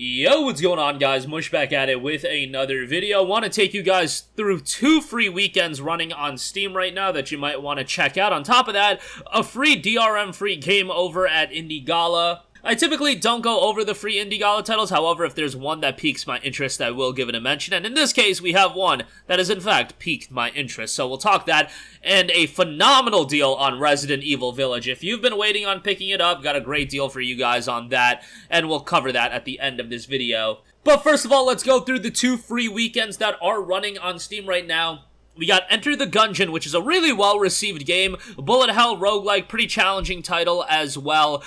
Yo, what's going on, guys? Mush back at it with another video. Want to take you guys through 2 free weekends running on Steam right now that you might want to check out. On top of that, a free DRM free game over at Indie Gala. I typically don't go over the free Indie Gala titles, however, if there's one that piques my interest, I will give it a mention, and in this case, we have one that has in fact piqued my interest, so we'll talk that, and a phenomenal deal on Resident Evil Village. If you've been waiting on picking it up, got a great deal for you guys on that, and we'll cover that at the end of this video. But first of all, let's go through the 2 free weekends that are running on Steam right now. We got Enter the Gungeon, which is a really well-received game. Bullet hell roguelike, pretty challenging title as well.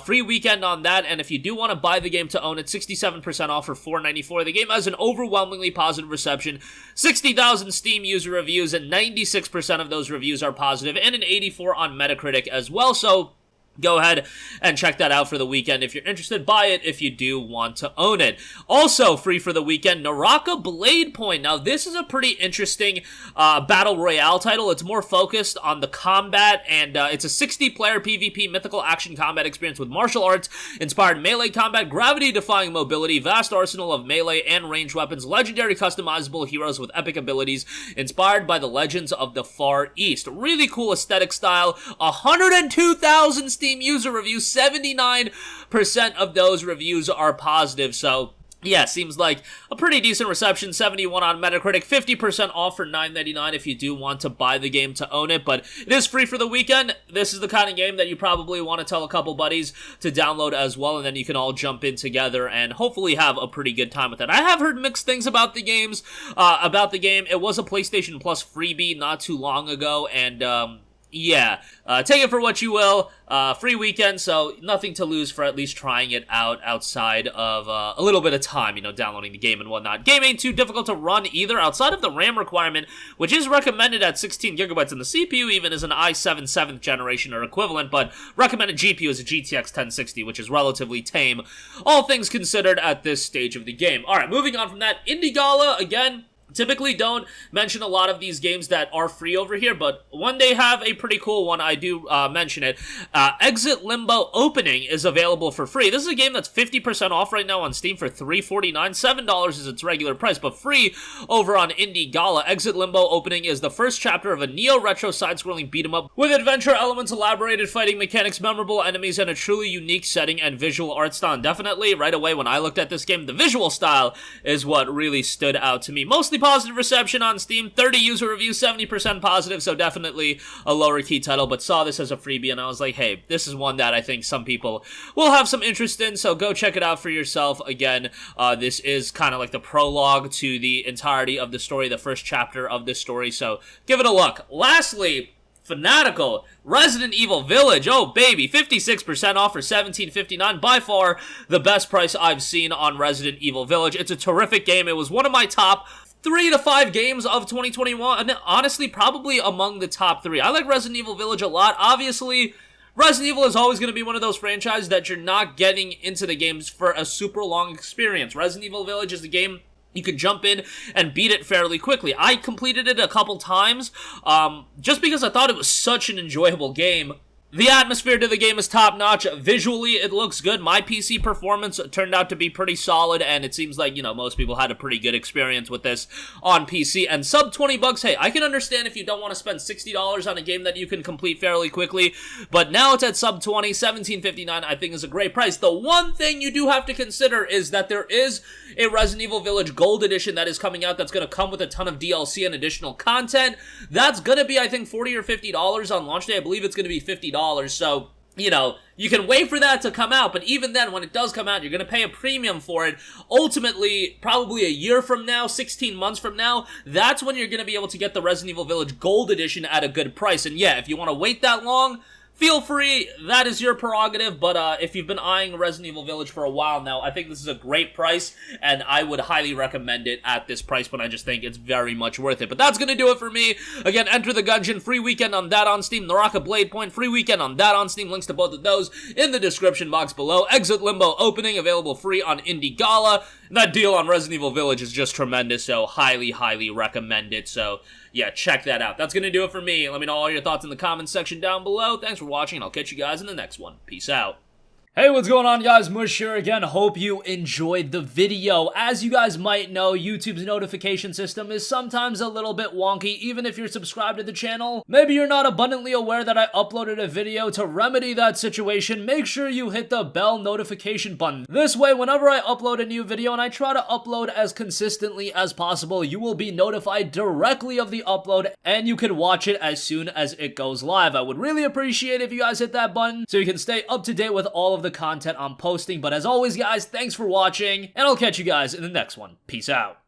Free weekend on that, and if you do want to buy the game to own it, 67% off for $4.94. The game has an overwhelmingly positive reception, 60,000 Steam user reviews, and 96% of those reviews are positive, and an 84 on Metacritic as well, so go ahead and check that out for the weekend. If you're interested, buy it if you do want to own it. Also free for the weekend, Naraka Bladepoint. Now, this is a pretty interesting battle royale title. It's more focused on the combat, and it's a 60-player PvP mythical action combat experience with martial arts-inspired melee combat, gravity-defying mobility, vast arsenal of melee and ranged weapons, legendary customizable heroes with epic abilities, inspired by the legends of the Far East. Really cool aesthetic style. 102,000 Steam user reviews, 79% of those reviews are positive, so yeah, seems like a pretty decent reception. 71 on Metacritic, 50% off for $9.99 if you do want to buy the game to own it, but it is free for the weekend. This is the kind of game that you probably want to tell a couple buddies to download as well, and then you can all jump in together and hopefully have a pretty good time with it. I have heard mixed things about the game. It was a PlayStation Plus freebie not too long ago, and yeah, take it for what you will. Free weekend, so nothing to lose for at least trying it out outside of a little bit of time, downloading the game and whatnot. Game ain't too difficult to run either, outside of the RAM requirement, which is recommended at 16 gigabytes, and the CPU even is an i7 7th generation or equivalent, but recommended GPU is a GTX 1060, which is relatively tame, all things considered at this stage of the game. Alright, moving on from that, Indie Gala, again, typically don't mention a lot of these games that are free over here, but when they have a pretty cool one, I do mention it. Exit Limbo Opening is available for free. This is a game that's 50% off right now on Steam for $3.49. $7 is its regular price, but free over on Indie Gala. Exit Limbo Opening is the first chapter of a neo-retro side-scrolling beat-em-up with adventure elements, elaborated fighting mechanics, memorable enemies, and a truly unique setting and visual art style. And definitely, right away when I looked at this game, the visual style is what really stood out to me. Mostly positive reception on Steam, 30 user reviews, 70% positive, so definitely a lower key title, but saw this as a freebie, and I was like, hey, this is one that I think some people will have some interest in, so go check it out for yourself. Again, this is kind of like the prologue to the entirety of the story, the first chapter of this story, so give it a look. Lastly, Fanatical, Resident Evil Village, oh baby, 56% off for $17.59, by far the best price I've seen on Resident Evil Village. It's a terrific game. It was one of my top 3 to 5 games of 2021, and honestly, probably among the top 3. I like Resident Evil Village a lot. Obviously, Resident Evil is always going to be one of those franchises that you're not getting into the games for a super long experience. Resident Evil Village is a game you can jump in and beat it fairly quickly. I completed it a couple times, just because I thought it was such an enjoyable game. The atmosphere to the game is top-notch. Visually, it looks good. My PC performance turned out to be pretty solid, and it seems like, most people had a pretty good experience with this on PC. And sub $20, hey, I can understand if you don't want to spend $60 on a game that you can complete fairly quickly, but now it's at sub $20, $17.59, I think is a great price. The one thing you do have to consider is that there is a Resident Evil Village Gold Edition that is coming out that's going to come with a ton of DLC and additional content. That's going to be, I think, $40 or $50 on launch day. I believe it's going to be $50. So, you can wait for that to come out, but even then, when it does come out, you're going to pay a premium for it. Ultimately, probably a year from now, 16 months from now, that's when you're going to be able to get the Resident Evil Village Gold Edition at a good price. And yeah, if you want to wait that long, feel free, that is your prerogative, but if you've been eyeing Resident Evil Village for a while now, I think this is a great price, and I would highly recommend it at this price point. I just think it's very much worth it. But that's going to do it for me. Again, Enter the Gungeon, free weekend on that on Steam. Naraka Bladepoint, free weekend on that on Steam. Links to both of those in the description box below. Exit Limbo Opening, available free on Indie Gala. And that deal on Resident Evil Village is just tremendous, so highly, highly recommend it. So yeah, check that out. That's going to do it for me. Let me know all your thoughts in the comments section down below. Thanks for watching, and I'll catch you guys in the next one. Peace out. Hey, what's going on, guys? Mush here again. Hope you enjoyed the video. As you guys might know, YouTube's notification system is sometimes a little bit wonky, even if you're subscribed to the channel. Maybe you're not abundantly aware that I uploaded a video. To remedy that situation, make sure you hit the bell notification button. This way, whenever I upload a new video, and I try to upload as consistently as possible, you will be notified directly of the upload, and you can watch it as soon as it goes live. I would really appreciate if you guys hit that button so you can stay up to date with all of the content I'm posting. But as always, guys, thanks for watching, and I'll catch you guys in the next one. Peace out.